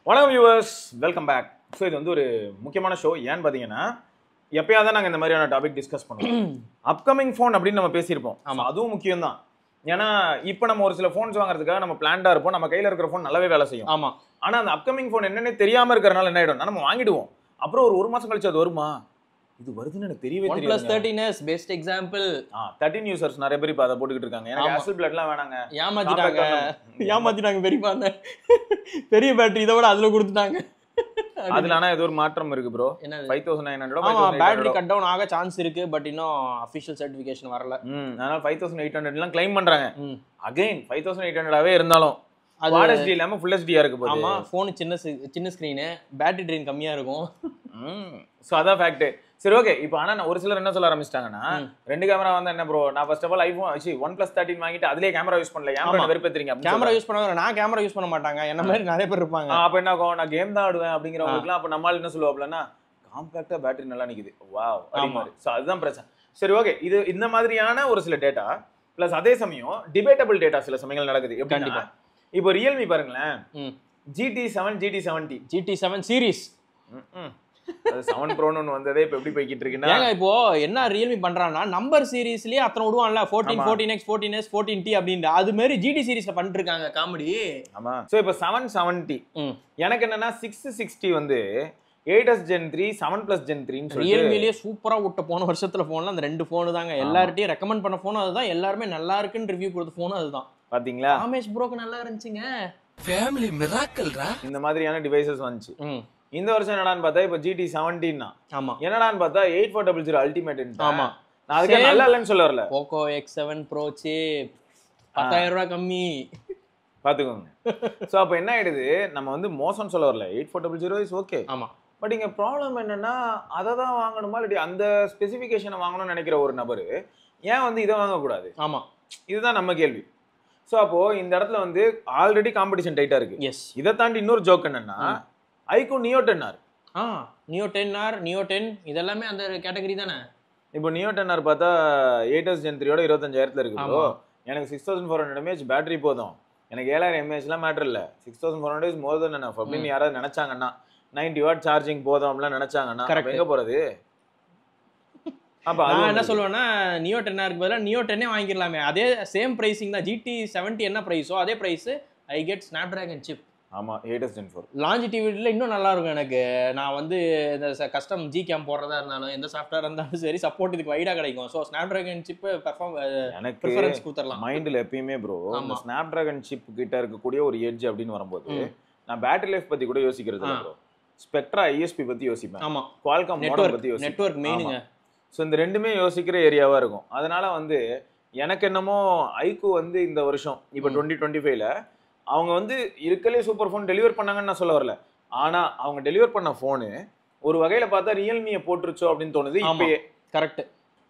வணக்கம் viewers, welcome back. So இது வந்து ஒரு முக்கியமான ஷோ. ஏன்னு பார்த்தீங்கன்னா எப்பயாவது நாங்கள் இந்த மாதிரியான டாபிக் டிஸ்கஸ் பண்ணுவோம். அப்கமிங் ஃபோன் அப்படின்னு நம்ம பேசியிருப்போம். ஆமாம், அதுவும் முக்கியம் தான். ஏன்னா இப்போ நம்ம ஒரு சில ஃபோன்ஸ் வாங்குறதுக்காக நம்ம பிளான்டாக இருப்போம். நம்ம கையில் இருக்கிற ஃபோன் நல்லாவே வேலை செய்யும். ஆமாம், ஆனால் அந்த அப்கமிங் ஃபோன் என்னென்னு தெரியாமல் இருக்கிறனால என்ன ஆகிடும்னா நம்ம வாங்கிடுவோம். அப்புறம் ஒரு மாதம் கழிச்சு அது வருமா, இது வருதுன்னு எனக்கு தெரியவே தெரியாது. OnePlus 13s best example. 13 users நிறைய பேர் இப்போ அதை போட்டுக்கிட்டு இருக்காங்க. எனக்கு ஆசல் பிளட்லாம் வேணாங்க, ஏமாத்திட்டாங்க பெரியப்பா. பெரிய பேட்டரி இதை விட அதுல கொடுத்துட்டாங்க. அதுல ஆனா ஏதோ ஒரு மாற்றம் இருக்கு ப்ரோ. 5900 ஆமா, பேட்டரி கட் டவுன் ஆக சான்ஸ் இருக்கு, பட் இன்னும் அபிஷியல் சர்டிபிகேஷன் வரல. அதனால 5800 எல்லாம் கிளைம் பண்றாங்க. அகைன் 5800ஆவே இருந்தாலும் அது HD இல்லாம ஃபுல் HDயா இருக்கு போகுது. ஆமா, ஃபோன் சின்ன ஸ்கிரீன், பேட்டரி ட்ரெயின் கம்மியா இருக்கும். சோ அதான் ஃபேக்ட். சரி, ஓகே. இப்போ ஆனா ஒரு சிலர் என்ன சொல்ல ஆரம்பிச்சிட்டாங்கன்னா, ரெண்டு கேமரா வந்தா என்ன ப்ரோ, நான் ஃபர்ஸ்ட் ஆஃப் ஆல் OnePlus 13 வாங்கிட்டு அதுலயே கேமரா யூஸ் பண்ணல, ஏன் வெறுப்பேத்துறீங்க? கேமரா யூஸ் பண்ணாத, நான் கேமரா யூஸ் பண்ண மாட்டாங்க, என்ன மாதிரி நிறைய பேர் இருப்பாங்க. அப்ப என்ன ஆகும், நான் கேம் தான் ஆடுவேன் அப்படிங்கிறவங்களுக்குலாம் அப்ப நம்மால என்ன சொல்லுவாப்லன்னா, காம்பாக்டா பேட்டரி நல்லா நிக்குது, வாவ் அப்படிமாரு. சோ அதுதான் பிரச்சனை. சரி, ஓகே. இது இந்த மாதிரியான ஒரு சில டேட்டா பிளஸ் அதே சமயம் டிபேட்டபிள் டேட்டா சில சமயங்கள் நடக்குது. எப்படின்னா இப்போ ரியல்மி பாருங்களேன், GT7 GT7 சீரிஸ், அது 7 ப்ரோன்னு ஒன்று வந்ததே இப்போ எப்படி போய்கிட்டு இருக்குன்னா, இப்போ என்ன ரியல்மி பண்றான்னா நம்பர் சீரிஸ்லயே அத்தனை விடுவான்ல, 14, 14X, 14S, 14T அப்படின்னு, அது மாதிரி GT சீரிஸ்ல பண்ணிட்டு இருக்காங்க காமெடி. ஆமா. ஸோ இப்போ 770 எனக்கு என்னன்னா 660 வந்து 8S Gen 3 7+ Gen 3ன்னு சொல்லி ரியல்மிலேயே சூப்பரா விட்ட போன வருஷத்துல போன்ல அந்த ரெண்டு போன் தாங்க. எல்லார்ட்டையும் ரெக்கமெண்ட் பண்ண போன் அதுதான், எல்லாருமே நல்லா இருக்குன்னு ரிவ்யூ கொடுத்த போன் அதுதான். பாத்தீங்களா, ரமேஷ் ப்ரோக்கு நல்லா இருந்துச்சுங்க. ஃபேமிலி மிராக்கிள்ரா. இந்த மாதிரியான டிவைசஸ் வந்துச்சு. இந்த வருஷம் என்னடான்னு பார்த்தா இப்போ GT17 தான். ஆமா, என்னடான்னு பார்த்தா 8400 அல்டிமேட். ஆமா, நான் அதுக்கு நல்லா இல்லைன்னு சொல்ல வரல. Poco X7 Pro chip 10,000 ரூபாய் கம்மி பாத்துக்கோங்க. ஸோ அப்போ என்ன ஆயிடுது, நம்ம வந்து மோசம் சொல்ல வரல, 8400 இஸ் ஓகே. ஆமா, பட் இங்க ப்ராப்ளம் என்னன்னா, அதை தான் வாங்கணுமா இல்லாட்டி அந்த ஸ்பெசிஃபிகேஷனை வாங்கணும்னு நினைக்கிற ஒரு நபர் ஏன் வந்து இதை வாங்கக்கூடாது? ஆமா, இதுதான் நம்ம கேள்வி. ஸோ அப்போ இந்த இடத்துல வந்து ஆல்ரெடி காம்படிஷன் டைட்டா இருக்கு. எஸ், இதை தாண்டி இன்னொரு ஜோக் என்னன்னா, iQOO Neo 10R. Neo 10R, Neo 10 இதெல்லாமே அந்த கேட்டகரி தானே. இப்போ Neo 10R பார்த்தா 8S Gen 3 25,000 இருக்கு ப்ரோ. எனக்கு 6400 mAh பேட்டரி போதும், எனக்கு 7000 mAhலாம் மேட்டர் இல்ல, 6400 இஸ் மோர் தென் எனஃப் அப்படின்னு யாராவது நினைச்சாங்கன்னா, 90 வாட் சார்ஜிங் போதும் அப்படிலாம் நினைச்சாங்கன்னா எங்க போறது? அப்ப நான் என்ன சொல்லுவேன்னா, Neo 10R பதிலா Neo 10 வாங்கிடலாமே, அதே சேம் பிரைசிங் தான். GT70 என்ன பிரைஸோ அதே price, I get Snapdragon chip. ஆமா, 8S Gen 4 லாஞ்சிட்டிவிட்டில இன்னும் நல்லா இருக்கும் எனக்கு. நான் வந்து இந்த கஸ்டம் ஜி கேம் போடுறதா இருந்தாலும் எந்த சாஃப்ட்வேர் இருந்தாலும் சரி, சப்போர்ட் இதுக்கு வைடா கிடைக்கும். ஸோ ஸ்னாப்டிராகன் சிப் எனக்கு ப்ரிஃபரன்ஸ் கொடுத்துடலாம் மைண்டில் எப்பயுமே ப்ரோ. இந்த ஸ்னாப்டிராகன் சிப் கிட்ட இருக்கக்கூடிய ஒரு எட்ஜ் அப்படின்னு வரும்போது நான் பேட்டரி லைஃப் பத்தி கூட யோசிக்கிறது ப்ரோ. ஸ்பெக்ட்ரா ISP பத்தி யோசிப்பேன். ஆமா, குவால்காம் மாடல் பத்தி யோசிப்பேன். நெட்வொர்க் மெயினுங்க. ஸோ இந்த ரெண்டுமே யோசிக்கிற ஏரியாவா இருக்கும். அதனால வந்து எனக்கு என்னமோ iQOO வந்து இந்த வருஷம் இப்போ 2025ல அவங்க வந்து இருக்கலே சூப்பர் ஃபோன் டெலிவர் பண்ணாங்கன்னு நான் சொல்ல வரல. ஆனா அவங்க டெலிவர் பண்ண ஃபோனு ஒரு வகையில பார்த்தா ரியல்மியை போட்டுருச்சோ அப்படின்னு தோணுது இப்பயே. கரெக்ட்.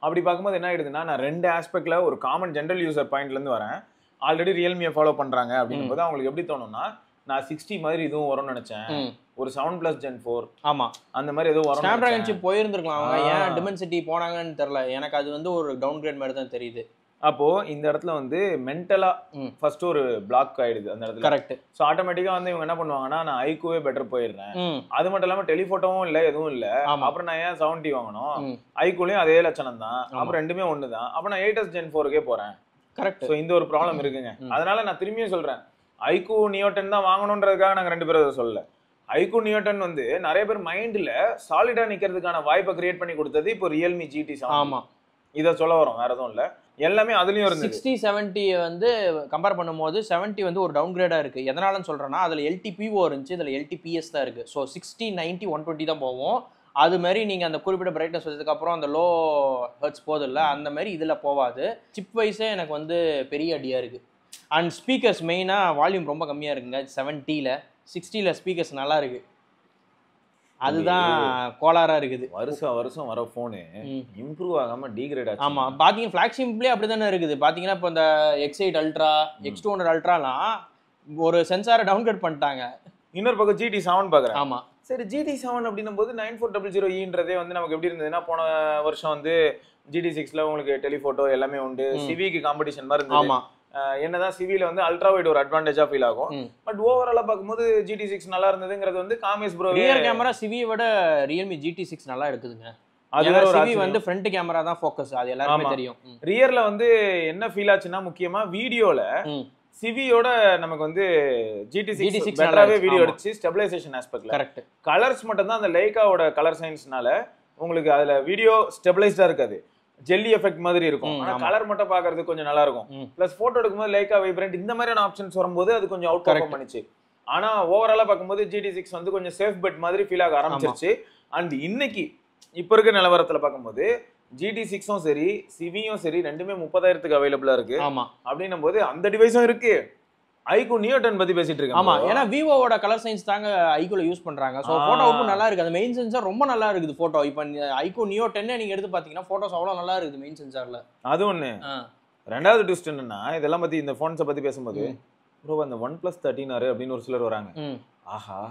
அப்படி பார்க்கும்போது என்ன ஆயிடுதுன்னா, நான் ரெண்டு ஆஸ்பெக்ட்ல ஒரு காமன் ஜென்ரல் யூசர் பாயிண்ட்ல இருந்து வரேன். ஆல்ரெடி ரியல்மியை ஃபாலோ பண்றாங்க அப்படின்னும் போது அவங்களுக்கு எப்படி தோணும்னா, நான் 60 மாதிரி இதுவும் வரும்னு நினைச்சேன், ஒரு 7+ Gen 4 ஆமா அந்த மாதிரி ஏதோ வரும். ஸ்னாப்டிராகன் சிப் போயிருந்திருக்கலாம். அவங்க ஏன் டிமென்சிட்டி போனாங்கன்னு தெரியல, எனக்கு அது வந்து ஒரு டவுன் கிரேட் மாதிரி தான் தெரியுது. அப்போ இந்த இடத்துல வந்து மென்டலா ஃபர்ஸ்ட் ஒரு பிளாக் ஆயிடுது அந்த இடத்துல. கரெக்ட். சோ ஆட்டோமேட்டிக்கா வந்து இவங்க என்ன பண்ணுவாங்கன்னா, நான் iQOO பெட்டர் போயிடுறேன், அது மட்டும் இல்லாம டெலிஃபோட்டோவும் இல்ல எதுவும் இல்ல, அப்புறம் நான் ஏன் 70 வாங்கணும், iQOOலயும் அதே லட்சணம் தான், அப்புறம் ரெண்டுமே ஒண்ணுதான், அப்ப நான் 8S Gen 4க்கே போறேன். கரெக்ட். சோ இந்த ஒரு ப்ராப்ளம் இருக்குங்க. அதனால நான் திரும்பியும் சொல்றேன், iQOO Neo 10 தான் வாங்கணும்ன்றதுக்காக நாங்க ரெண்டு பேரும் சொல்லல. iQOO Neo 10 வந்து நிறைய பேர் மைண்ட்ல சாலிடா நிக்கிறதுக்கான வாய்ப்பை கிரியேட் பண்ணி கொடுத்தது இப்போ ரியல்மி GT7. ஆமா, இதை சொல்ல வரோம், வேற எதுவும் இல்ல. எல்லாமே அதுலயும் இருந்து 60 70 வந்து கம்பேர் பண்ணும்போது 70 வந்து ஒரு டவுன் கிரேடா இருக்கு. எதனாலன்னு சொல்றேன்னா, அதுல LTPO இருந்துச்சு, இதுல LTPS தான் இருக்கு. ஸோ 60, 90, 120 தான் போவோம். அது மாதிரி நீங்க அந்த குறிப்பிட்ட பிரைட்னஸ் வச்சதுக்கு அப்புறம் அந்த லோ ஹெர்ட்ஸ் போகுது இல்ல, அந்த மாதிரி இதுல போவாது. சிப் வைஸே எனக்கு வந்து பெரிய அடியா இருக்கு. அண்ட் ஸ்பீக்கர்ஸ் மெயினா வால்யூம் ரொம்ப கம்மியா இருக்குங்க 70ல. 60ல ஸ்பீக்கர்ஸ் நல்லா இருக்கு. அதுதான் கோளாரா இருக்குது. வருஷம் வர போனு இம்ப்ரூவ் ஆகாம டீக்ரேட் ஆச்சு. ஆமா, பாத்தீங்க ஃபிளாக்ஷிப்லயே அப்படிதானே இருக்குது. பாத்தீங்கன்னா இப்போ இந்த X8 Ultra, X200 Ultraலாம் ஒரு சென்சாரை டவுன்கிரேட் பண்ணிட்டாங்க. இன்னொரு பக்கம் GT7 பாக்குறேன். ஆமா, சரி, GT7 அப்படின்னும் போது 9400Eன்றதே வந்து நமக்கு எப்படி இருந்ததுன்னா, போன வருஷம் வந்து GT6ல உங்களுக்கு டெலிஃபோட்டோ எல்லாமே உண்டு, சிவிக்கு காம்படிஷன் மாதிரி இருந்தது. என்னதான் சிவில வந்து அல்ட்ரா வைட் ஒரு அட்வான்டேஜா ஃபீல் ஆகும். பட் ஓவராலா பார்க்கும்போது GT6 நல்லா இருந்ததுங்கிறது வந்து காமேஷ் ப்ரோ. ரியர் கேமரா சிவியை விட Realme GT6 நல்லா எடுக்குதுங்க. அது ஏன்னா ஒரு சிவி வந்து ஃப்ரண்ட் கேமரா தான் ஃபோக்கஸ், அது எல்லாருமே ஆமா. தெரியும். ரியர்ல வந்து என்ன ஃபீல் ஆச்சுன்னா முக்கியமா வீடியோல சிவியோட நமக்கு வந்து GT6 பெட்டராவே வீடியோ எடுத்து ஸ்டெபிலைசேஷன் ஆஸ்பெக்ட்ல. கரெக்ட். கலர்ஸ் மட்டும் தான் அந்த லைக்காவோட கலர் சயின்ஸ்னால உங்களுக்கு அதுல வீடியோ ஸ்டெபிலைஸ்டா இருக்காது, ஜெல்லி எஃபெக்ட் மாதிரி இருக்கும். ஆனா கலர் மட்டும் பாக்குறது கொஞ்சம் நல்லா இருக்கும். பிளஸ் போட்டோ எடுக்கும்போது லைக்கா வைப்ரண்ட் இந்த மாதிரியான ஆப்ஷன்ஸ் வரும்போது அது கொஞ்சம் அவுட் பர்ஃபார்ம் பண்ணிச்சு. ஆனா ஓவராலா பார்க்கும்போது GT6 வந்து கொஞ்சம் சேஃப் பெட் மாதிரி ஃபீல் ஆக ஆரம்பிச்சிருச்சு. அண்ட் இன்னைக்கு இப்ப இருக்க நிலவரத்துல பார்க்கும்போது GT6ம் சரி சிவியும் சரி ரெண்டுமே 30,000க்கு அவைலபிளா இருக்கு. ஆமா. அப்படின்னும் போது அந்த டிவைஸும் இருக்கு. iQOO Neo 10 பத்தி பேசிட்டு இருக்கேன். ஆமா, ஏன்னா விவோவோட கலர் சயின்ஸ் தாங்க iQOOல யூஸ் பண்றாங்க. சோ போட்டோ அவுட்புட் நல்லா இருக்கு. அந்த மெயின் சென்சார் ரொம்ப நல்லா இருக்குது போட்டோ. இப்போ iQOO Neo 10 நீங்க எடுத்து பாத்தீங்கன்னா போட்டோஸ் அவ்வளவு நல்லா இருக்குது மெயின் சென்சார்ல. அது ஒண்ணு. ரெண்டாவது ட்விஸ்ட் என்னன்னா இதெல்லாம் பத்தி இந்த போன்ஸை பத்தி பேசும்போது ப்ரோ அந்த OnePlus 13R அப்படின்னு ஒரு சிலர் வராங்க. ஆஹா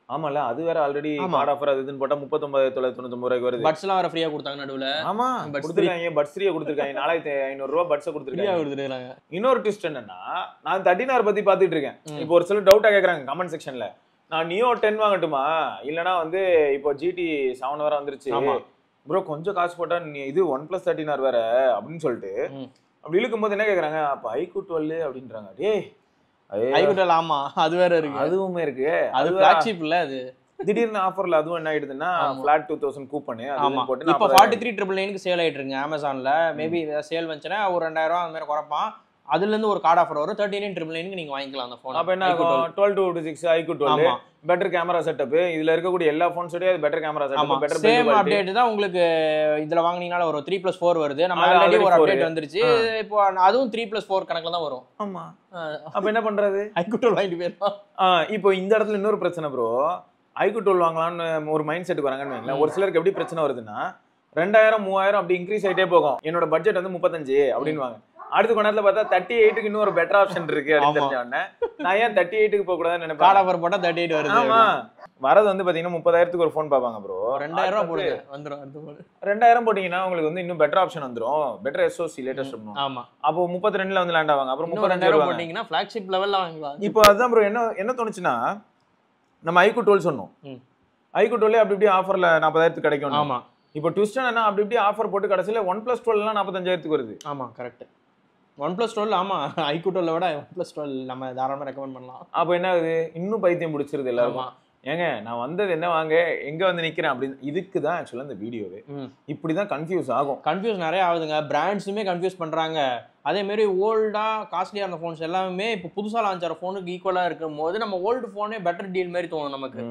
ஆமால அது வேற ஆல்ரெடி கார்ட் ஆஃபர் அது இதுன்னு போட்டா 39,999 ரூபாய்க்கு வருது. பட்ஸ் எல்லாம் வேற ஃப்ரீயா கொடுத்தாங்க நடுவுல. ஆமா கொடுத்துருக்காங்க, பட்ஸ் ஃப்ரீயா கொடுத்துருக்காங்க. 4,500 ரூபாய் பட்ஸை கொடுத்துருக்காங்க. இன்னொரு ட்விஸ்ட் என்னன்னா நான் 13R பத்தி பாத்துட்டு இருக்கேன். இப்போ ஒரு சில டவுட்டா கேக்குறாங்க கமெண்ட் செக்ஷன்ல, நான் Neo 10 வாங்கட்டுமா இல்லனா வந்து இப்போ GT7 வேற வந்துருச்சு ப்ரோ கொஞ்சம் காசு போட்டா இது OnePlus 13R வேற அப்படின்னு சொல்லிட்டு அப்படி இழுக்கும்போது என்ன கேக்குறாங்க, அப்ப iQOO 12 அப்படின்றாங்க. டேய் iQOO 12 ஆமா அது வேற இருக்கு. அதுவுமே இருக்கு. அது ஃபிளாக்ஷிப் இல்ல, அது திடீர்னு ஆஃபர்ல அதுவும் என்ன ஆயிடுதுன்னா flat 2000 கூப்பன் அது போட்டு இப்போ 43,999க்கு சேல் ஆயிட்டு இருக்கு Amazonல. மேபி சேல் வந்துச்சுனா ஒரு 2000 ரூபாய் அந்த மாதிரி குறப்பான். அதுல இருந்து ஒரு கார்டு ஆஃபர் வரும் 39,999க்கு நீங்க வாங்கிக்கலாம் அந்த போன். அப்ப என்ன 12/6 iQOO 12 பெட்டர் கேமரா செட்டப். இதுல இருக்கக்கூடிய எல்லா போன்ஸோடய அது better camera setup, better same update தான் உங்களுக்கு இதுல வாங்குனீங்கனால வரும். 3+4 வருது. நம்ம ஆல்ரெடி ஒரு அப்டேட் வந்துருச்சு. இப்போ அதுவும் 3+4 கணக்குல தான் வரும். ஆமா. அப்ப என்ன பண்றது? iQOO 12 வாங்கிட்டு போயிரலாம். இப்போ இந்த இடத்துல இன்னொரு பிரச்சனை ப்ரோ. iQOO 12 வாங்கலாம்னு ஒரு மைண்ட் செட்டுக்கு வராங்கன்னு வைங்களேன். ஒரு சிலருக்கு எப்படி பிரச்சனை வருதுன்னா 2000 3000 அப்படி இன்க்ரீஸ் ஆயிட்டே போகும். என்னோட பட்ஜெட் வந்து 35 அப்படின்வாங்க. அடுத்த கொஞ்ச நேரத்துல பார்த்தா 38க்கு இன்னொரு பெட்டர் ஆப்ஷன் இருக்கு அப்படின்னு தெரிஞ்ச உடனே நான் ஏன் 38க்கு போக கூடாதுன்னு நினைப்பேன். கார்டு ஆஃபர் போட்டா 38 வருது. ஆமா வரது வந்து பாத்தீங்கன்னா 30,000க்கு ஒரு போன் பாப்பாங்க ப்ரோ. 2000 ரூபாய் போடுங்க வந்துரும். அடுத்த போன் 2000 போட்டீங்கன்னா உங்களுக்கு வந்து இன்னும் பெட்டர் ஆப்ஷன் வந்துரும். பெட்டர் SoC லேட்டஸ்ட் பண்ணுவோம். ஆமா. அப்போ 32ல வந்து லேண்ட் ஆவாங்க. அப்புறம் 32 போட்டீங்கன்னா ஃபிளாக்ஷிப் லெவல்ல வாங்கலாம். இப்போ அதுதான் ப்ரோ என்ன தோணுச்சுன்னா நம்ம iQOO 12 சொன்னோம். iQOO 12 அப்படி இப்படி ஆஃபர்ல 40,000க்கு கிடைக்கும். ஆமா. இப்போ ட்விஸ்ட் என்ன அப்படி இப்படி ஆஃபர் போட்டு கடைசியில OnePlus 12 எல்லாம் 45,000க்கு வருது. ஆமா கரெக்ட். OnePlus 12 ஆமா iQOO 12 விட OnePlus 12 நம்ம தாராளமா ரெக்கமெண்ட் பண்ணலாம். அப்போ என்ன ஆகுது இன்னும் பைத்தியம் பிடிச்சிருது எல்லாரும். ஏங்க நான் வந்தது என்ன வாங்க எங்க வந்து நிக்கிறேன் அப்படின்னு. இதுக்கு தான் ஆக்சுவலா இந்த வீடியோவே இப்படிதான் கன்ஃபியூஸ் ஆகும். கன்ஃபியூஸ் நிறைய ஆகுதுங்க. பிராண்ட்ஸுமே கன்ஃபியூஸ் பண்றாங்க. அதே மாதிரி ஓல்டா காஸ்ட்லியா இருந்த போன்ஸ் எல்லாமே இப்போ புதுசா லான்ச் ஆகிற போனுக்கு ஈக்குவலா இருக்கும் போது நம்ம ஓல்டு போனே பெட்டர் டீல் மாதிரி தோணும் நமக்கு.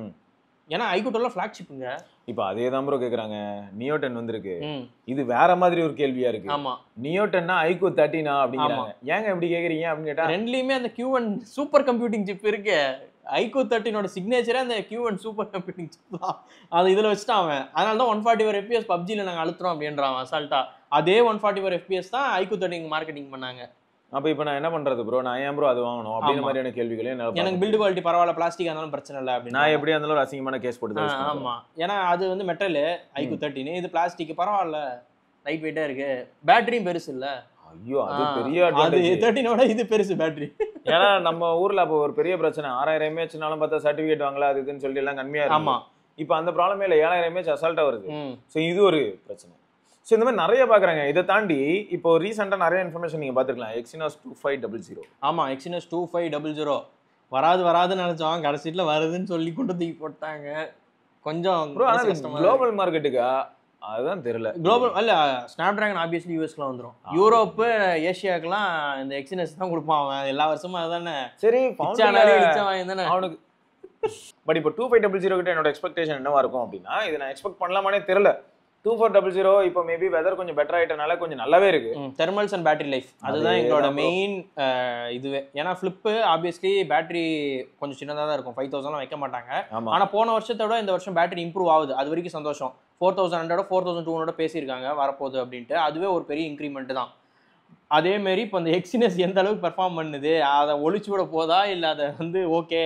ஏன்னா iQOO 12 ஃபிளாக்ஷிப்புங்க. இப்போ அதே தான் ப்ரோ கேக்குறாங்க. Neo 10 வந்திருக்கு. இது வேற மாதிரி ஒரு கேள்வியா இருக்கு. ஆமா. Neo 10னா iQOO 13 அப்படிங்கறாங்க. ஏங்க இப்படி கேக்குறீங்க அப்படின்னு கேட்டா ரெண்டுலயுமே அந்த Q1 சூப்பர் கம்ப்யூட்டிங் சிப் இருக்கு. iQOO 13ஓட சிக்னேச்சரே அந்த Q1 சூப்பர் கம்ப்யூட்டிங் சிப் தான். அது இதுல வச்சுட்டான் அவன். அதனால தான் 144 FPS PUBGல நாங்க அழுத்துறோம் அப்படின்றான் அசால்ட்டா. அதே 144 FPS தான் iQOO 13 மார்க்கெட்டிங் பண்ணாங்க. அப்ப இப்போ நான் என்ன பண்றது ப்ரோ? நான் ஏன் ப்ரோ அது வாங்கணும் அப்படிங்கிற மாதிரியான கேள்விகளே எனக்கு பில்ட் குவாலிட்டி பரவாயில்ல, பிளாஸ்டிக் இருந்தாலும் பிரச்சனை இல்லை அப்படின்னு நான் எப்படியா இருந்தாலும் ஒரு அசிங்கமான கேஸ் போட்டு. ஆமா, ஏன்னா அது வந்து மெட்டல் iQOO 13, இது பிளாஸ்டிக் பரவாயில்ல, லைட் வெயிட்டா இருக்கு, பேட்டரியும் பெருசு இல்ல. ஐயோ அது பெரிய அது 13ஓட இது பெருசு பேட்டரி. ஏன்னா நம்ம ஊர்ல அப்போ ஒரு பெரிய பிரச்சனை 6000 mAhனாலும் பார்த்தா சர்டிபிகேட் வாங்கல அது இதுன்னு சொல்லி எல்லாம் கம்மியா இருக்கு. ஆமா, இப்போ அந்த ப்ராப்ளமே இல்லை, 7000 mAh அசால்ட்டா வருது. ஸோ இது ஒரு பிரச்சனை. ஸோ இந்த மாதிரி நிறைய பார்க்குறாங்க. இதை தாண்டி இப்போ ரீசெண்டாக நிறைய இன்ஃபர்மேஷன் நீங்கள் பார்த்துருக்கலாம். Exynos 2500. ஆமாம், Exynos 2500 வராதுன்னு நினச்சோம், கடைசியில் வருதுன்னு சொல்லி கொண்டு தூக்கி போட்டாங்க. கொஞ்சம் குளோபல் மார்க்கெட்டுக்கா அதுதான் தெரியல. குளோபல் அல்ல, ஸ்னாப் டிராகன் ஆப்வியஸ்லி யூஎஸ்க்குலாம் வந்துடும். யூரோப்பு ஏஷியாவுக்குலாம் இந்த Exynos தான் கொடுப்பான் அவன் எல்லா வருஷமும். அதுதானே சரி தானே அவனுக்கு. பட் இப்போ 2500 கிட்ட என்னோட எக்ஸ்பெக்டேஷன் என்னவா இருக்கும் அப்படின்னா, இதை நான் எக்ஸ்பெக்ட் பண்ணலாமானே தெரியல. 2400 இப்போ மேபி வெதர் கொஞ்சம் பெட்டர் ஆயிட்டனால கொஞ்சம் நல்லாவே இருக்கு. தெர்மல்ஸ் அண்ட் பேட்டரி லைஃப் அதுதான் எங்களோட மெயின் இதுவே. ஏன்னா ஃபிளிப்பு ஆப்வியஸ்லி பேட்டரி கொஞ்சம் சின்னதாக தான் இருக்கும், 5000 வைக்க மாட்டாங்க. ஆனால் போன வருஷத்தோட இந்த வருஷம் பேட்டரி இம்ப்ரூவ் ஆகுது, அது வரைக்கும் சந்தோஷம். 4100 4200 பேசியிருக்காங்க வரப்போகுது அப்படின்ட்டு, அதுவே ஒரு பெரிய இன்க்ரிமெண்ட் தான். அதேமாரி இப்போ இந்த Exynos எந்த அளவுக்கு பெர்ஃபார்ம் பண்ணுது, அதை ஒழிச்சு விட போதா இல்லை அதை வந்து ஓகே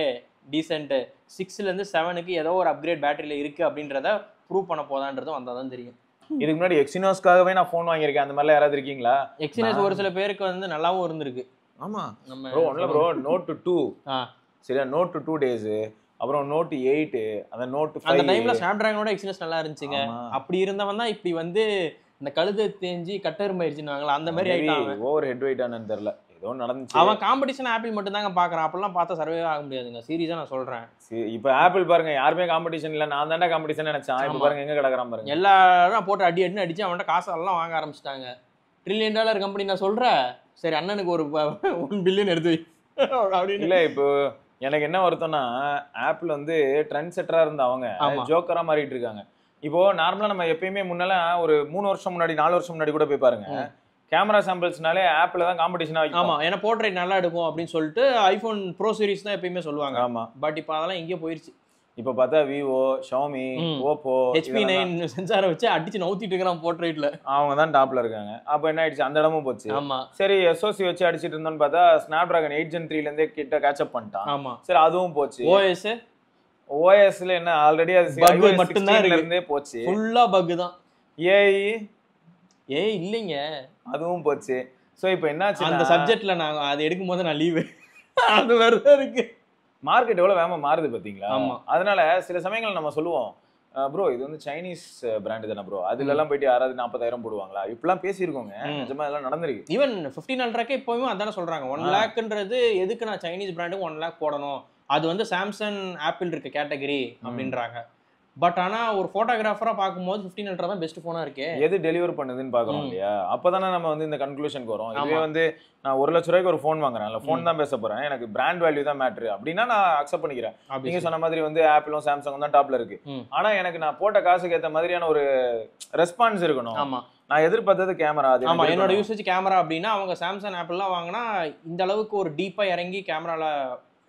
டீசென்ட்டு 6லேருந்து 7க்கு ஏதோ ஒரு அப்கிரேட் பேட்டரியில் இருக்குது அப்படின்றத ப்ரூவ் பண்ண போதான்றது வந்தால் தான் தெரியும். இதுக்கு முன்னாடி Exynosக்காகவே நான் ஃபோன் வாங்கியிருக்கேன், அந்த மாதிரிலாம் யாராவது இருக்கீங்களா? Exynos ஒரு சில பேருக்கு வந்து நல்லாவும் இருந்திருக்கு. ஆமா நம்ம ப்ரோ ஒன்ல ப்ரோ நோட் 2 ஆ. சரியா நோட் 2 டேஸ் அப்புறம் நோட் 8 அந்த நோட் 5 அந்த டைம்ல ஸ்னாப்டிராகனோட எக்ஸ்பீரியன்ஸ் நல்லா இருந்துச்சுங்க. ஆமா. அப்படி இருந்தவன் தான் இப்படி வந்து இந்த கழுதை தேஞ்சி கட்டெருமாயிருச்சுனாங்களா அந்த மாதிரி ஆயிட்டான் அவன். ஓவர் ஹெட் வெயிட் ஆனன்னு தெரியல ஏதோ நடந்துச்சு. அவன் காம்படிஷன் ஆப்பிள் மட்டும் தாங்க பாக்குறான். அப்பெல்லாம் பார்த்தா சர்வே ஆக முடியாதுங்க. சீரியஸா நான் சொல்றேன். இப்ப ஆப்பிள் பாருங்க யாருமே காம்படிஷன் இல்ல, நான் தானே காம்படிஷன் நினைச்சேன். இப்ப ஆமா. பாருங்க எங்க கிடக்குறான் பாருங்க. எல்லாரும் போட்டு அடின்னு அடிச்சு அவன்கிட்ட காசெல்லாம் வாங்க ஆரம்பிச்சிட்டாங்க. $1 trillion கம்பெனி நான் சொல்றேன். சரி அண்ணனுக்கு ஒரு 1 பில்லியன் எடுத்து வை அப்படின்னு. இல்ல இப்போ எனக்கு என்ன வருத்தம்னா ஆப்பிள் வந்து ட்ரெண்ட் செட்டரா இருந்த அவங்க ஆமா. ஜோக்கரா மாறிட்டு இருக்காங்க. இப்போ நார்மலா நம்ம எப்பயுமே முன்னெல்லாம் ஒரு 3 வருஷம் முன்னாடி 4 வருஷம் முன்னாடி கூட போய் பாருங்க கேமரா சாம்பிள்ஸ்னாலே ஆப்பிள் தான் காம்படிஷனா வைக்கும். ஆமா ஏன்னா போர்ட்ரேட் நல்லா எடுக்கும் அப்படின்னு சொல்லிட்டு ஐபோன் ப்ரோ சீரிஸ் தான் எப்பயுமே சொல்லுவாங்க. ஆமா பட் இப்போ அதெல்லாம் எங்கேயோ போயிருச்சு. இப்ப பார்த்தா விவோ, ஷாமி, ஓப்போ, HP9 சென்சாரை வச்சு அடிச்சு நவுத்திட்டு இருக்கிறான் போர்ட்ரேட்ல. அவங்க தான் டாப்ல இருக்காங்க. அப்ப என்ன ஆயிடுச்சு அந்த இடமும் போச்சு. ஆமா சரி SoC வச்சு அடிச்சிட்டு இருந்தோம்னு பார்த்தா ஸ்னாப்டிராகன் 8 Gen 3ல இருந்தே கிட்ட கேட்சப் பண்ணிட்டான். ஆமா சரி அதுவும் போச்சு. OS ல என்ன ஆல்ரெடி அது Bug iOS மட்டும் தான் 16ல இருக்கு. இருந்தே போச்சு. ஃபுல்லா பக் தான். AI இல்லைங்க அதுவும் போச்சு. சோ இப்போ என்னாச்சு அந்த சப்ஜெக்ட்ல நான் அது எடுக்கும் போது நான் லீவு அது வேற இருக்கு. மார்க்கெட் எவ்வளவு வேகமா மாறுது பாத்தீங்களா? ஆமா. அதனால சில சமயங்கள் நம்ம சொல்லுவோம் ப்ரோ இது வந்து சைனீஸ் பிராண்ட் தானே ப்ரோ, அதுல எல்லாம் போயிட்டு யாராவது 40,000 போடுவாங்களா இப்பெல்லாம் பேசியிருக்கோங்க. நிஜமா இதெல்லாம் நடந்திருக்கு. ஈவன் 1500 இப்போவும் அதானே சொல்றாங்க. 1 lakhன்றது எதுக்கு நான் சைனீஸ் பிராண்டுக்கு 1 lakh போடணும், அது வந்து சாம்சங் ஆப்பிள் இருக்க கேட்டகரி அப்படின்றாங்க. பட் ஆனா ஒரு போட்டோகிராஃபரா பார்க்கும்போது 1500 தான் பெஸ்ட் போனா இருக்கு. எது டெலிவர் பண்ணுதுன்னு பாக்குறோம் இல்லையா? அப்பதானே நம்ம வந்து இந்த கன்க்ளூஷனுக்கு வரோம். இதுவே வந்து நான் 1 லட்ச ரூபாய்க்கு ஒரு ஃபோன் வாங்குறேன், இல்ல ஃபோன் தான் பேச போறேன், எனக்கு பிராண்ட் வேல்யூ தான் மேட்ரு அப்படின்னா நான் அக்செப்ட் பண்ணிக்கிறேன். நீங்க சொன்ன மாதிரி வந்து ஆப்பிளும் சாம்சங் தான் டாப்ல இருக்கு. ஆனா எனக்கு நான் போட்ட காசுக்கு ஏத்த மாதிரியான ஒரு ரெஸ்பான்ஸ் இருக்கணும். ஆமா நான் எதிர்பார்த்தது கேமரா. அது ஆமா என்னோட யூசேஜ் கேமரா அப்படின்னா அவங்க சாம்சங் ஆப்பிள்லாம் வாங்கினா இந்த அளவுக்கு ஒரு டீப்பா இறங்கி கேமரால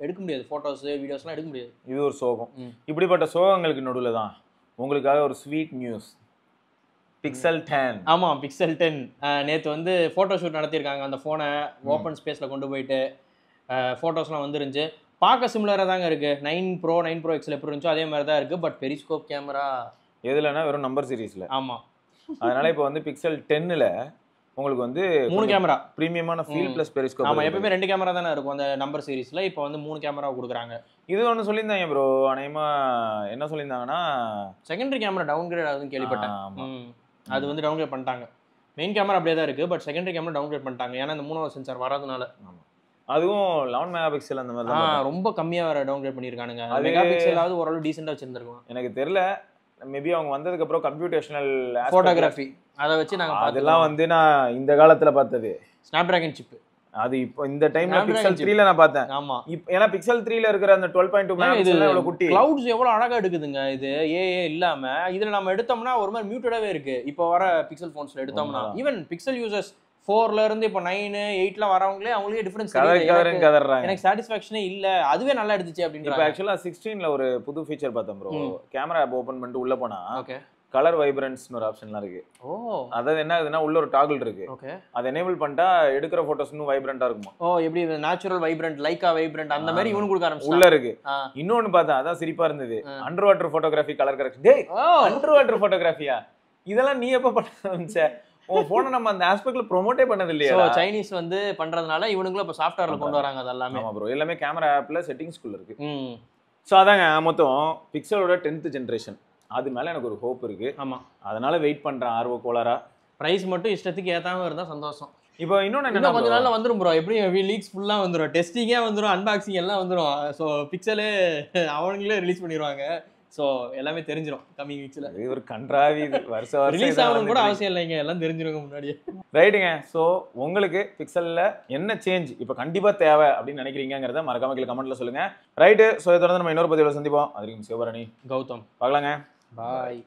எடுக்க முடியாது, போட்டோஸ் வீடியோஸ்லாம் எடுக்க முடியாது. இது ஒரு சோகம். இப்படிப்பட்ட சோகங்களுக்கு நடுவில் தான் உங்களுக்காக ஒரு ஸ்வீட் நியூஸ். Pixel 10. ஆமா Pixel 10 நேத்து வந்து போட்டோ ஷூட் நடத்தியிருக்காங்க. அந்த போனை ஓப்பன் ஸ்பேஸ்ல கொண்டு போயிட்டு போட்டோஸ்லாம் வந்துருந்துச்சு. பார்க்க சிமிலரா தாங்க இருக்கு. 9 Pro 9 Pro XL எப்படி இருந்துச்சோ அதே மாதிரி தான் இருக்கு. பட் பெரிஸ்கோப் கேமரா எதுலன்னா வெறும் நம்பர் சீரிஸ்ல. ஆமா அதனால இப்போ வந்து Pixel 10ல உங்களுக்கு வந்து 3 கேமரா பிரீமியமான ஃபீல் பிளஸ் பெரிஸ்கோப். ஆமா எப்பவுமே 2 கேமரா தானே இருக்கும் அந்த நம்பர் சீரிஸ்ல. இப்போ வந்து 3 கேமரா கொடுக்குறாங்க. இது ஒன்று சொல்லியிருந்தாங்க ப்ரோ, அநேகமா என்ன சொல்லியிருந்தாங்கன்னா செகண்டரி கேமரா டவுன்கிரேட் ஆகுதுன்னு கேள்விப்பட்டேன். அது வந்து டவுன்கிரேட் பண்ணிட்டாங்க. மெயின் கேமரா அப்படியே தான் இருக்கு, பட் செகண்டரி கேமரா டவுன்கிரேட் பண்ணிட்டாங்க. ஏன்னா இந்த 3வது சென்சார் வரதுனால. அதுவும் 11 மெகா பிக்சல் அந்த மாதிரி தான். ரொம்ப கம்மியா வேற டவுன்கிரேட் பண்ணிருக்கானுங்க. மெகா பிக்சலாவது ஓரளவு டீசெண்டா வச்சிருந்திருக்கும். எனக்கு தெரியல, மேபி அவங்க வந்ததுக்கு அப்புறம் கம்ப்யூட்டேஷனல் போட்டோகிராஃபி அதை வச்சு நாங்க அதெல்லாம் வந்து நான் இந்த காலத்துல பார்த்தது ஸ்னாப்டிராகன் சிப். அது இப்போ இந்த டைம்ல Pixel 3ல நான் பார்த்தேன். ஆமா ஏன்னா Pixel 3ல இருக்கிற அந்த 12.2 மெகாபிக்சல் எவ்வளவு குட்டி. கிளவுட்ஸ் எவ்வளவு அழகா எடுக்குதுங்க. இது ஏஏ இல்லாம இதுல நம்ம எடுத்தோம்னா ஒரு மாதிரி மியூட்டடாவே இருக்கு. இப்போ வர பிக்சல் போன்ஸ்ல எடுத்தோம்னா ஈவன் பிக்சல் யூசர்ஸ் 4ல இருந்து இப்போ 9 8ல வரவங்களே அவங்களே டிஃபரன்ஸ் கதறாங்க. எனக்கு சாட்டிஸ்ஃபேக்ஷனே இல்ல, அதுவே நல்லா எடுத்துச்சு அப்படின்றாங்க. இப்போ ஆக்சுவலா 16ல ஒரு புது ஃபீச்சர் பார்த்தேன் ப்ரோ. கேமரா ஆப் ஓபன் பண்ணிட்டு உள்ள போனா ஓகே கலர் வைப்ரன்ஸ்னு ஒரு ஆப்ஷன்லாம் இருக்கு. அதாவது என்ன ஆகுதுன்னா உள்ள ஒரு டாகிள் இருக்கு. அதை எனேபிள் பண்ணிட்டா எடுக்கிற போட்டோஸ் இன்னும் வைப்ரண்டா இருக்குமா. எப்படி நேச்சுரல் வைப்ரண்ட் லைக்கா வைப்ரண்ட் அந்த மாதிரி இவனு கொடுக்க ஆரம்பிச்சு உள்ள இருக்கு. இன்னொன்னு பார்த்தா அதான் சிரிப்பா இருந்தது, under water photography colour correction. டேய் அண்டர் வாட்டர் போட்டோகிராஃபியா இதெல்லாம் நீ எப்ப பண்ண ஆரம்பிச்ச? உன் போனை நம்ம அந்த ஆஸ்பெக்ட்ல ப்ரோமோட்டே பண்ணது இல்லையா? சைனீஸ் வந்து பண்றதுனால இவனுங்களும் இப்ப சாஃப்ட்வேர்ல கொண்டு வராங்க. அது எல்லாமே ஆமா ப்ரோ, எல்லாமே கேமரா ஆப்ல செட்டிங்ஸ்குள்ள இருக்கு. சோ அதாங்க மொத்தம் பிக்சலோட 10th ஜெனரேஷன் அது மேல எனக்கு ஒரு ஹோப் இருக்கு. ஆமா அதனால வெயிட் பண்றேன் ஆர்வ கோளாரா. பிரைஸ் மட்டும் இஷ்டத்துக்கு ஏத்தாம இருந்தா சந்தோஷம். இப்போ இன்னொன்னு என்ன, கொஞ்ச நாள்ல வந்துரும் ப்ரோ. எப்படி லீக்ஸ் ஃபுல்லா வந்துரும், டெஸ்டிங்கே வந்துரும், அன்பாக்சிங் எல்லாம் வந்துரும். சோ பிக்சலே அவங்களே ரிலீஸ் பண்ணிடுவாங்க. சோ எல்லாமே தெரிஞ்சிரும் கமிங் வீக்ஸ்ல. இது ஒரு கன்றாவி இது வருஷம் ரிலீஸ் ஆகணும் கூட அவசியம் இல்லைங்க, எல்லாம் தெரிஞ்சிருங்க முன்னாடியே. ரைட்டுங்க. ஸோ உங்களுக்கு பிக்சல்ல என்ன சேஞ்ச் இப்போ கண்டிப்பா தேவை அப்படின்னு நினைக்கிறீங்கிறத மறக்காம கீழே கமெண்ட்ல சொல்லுங்க. ரைட்டு. ஸோ இதை தொடர்ந்து நம்ம இன்னொரு பதிவில் சந்திப்போம். அது வரைக்கும் சிவபரணி, கௌதம், பார்க்கலாங்க. பாய்.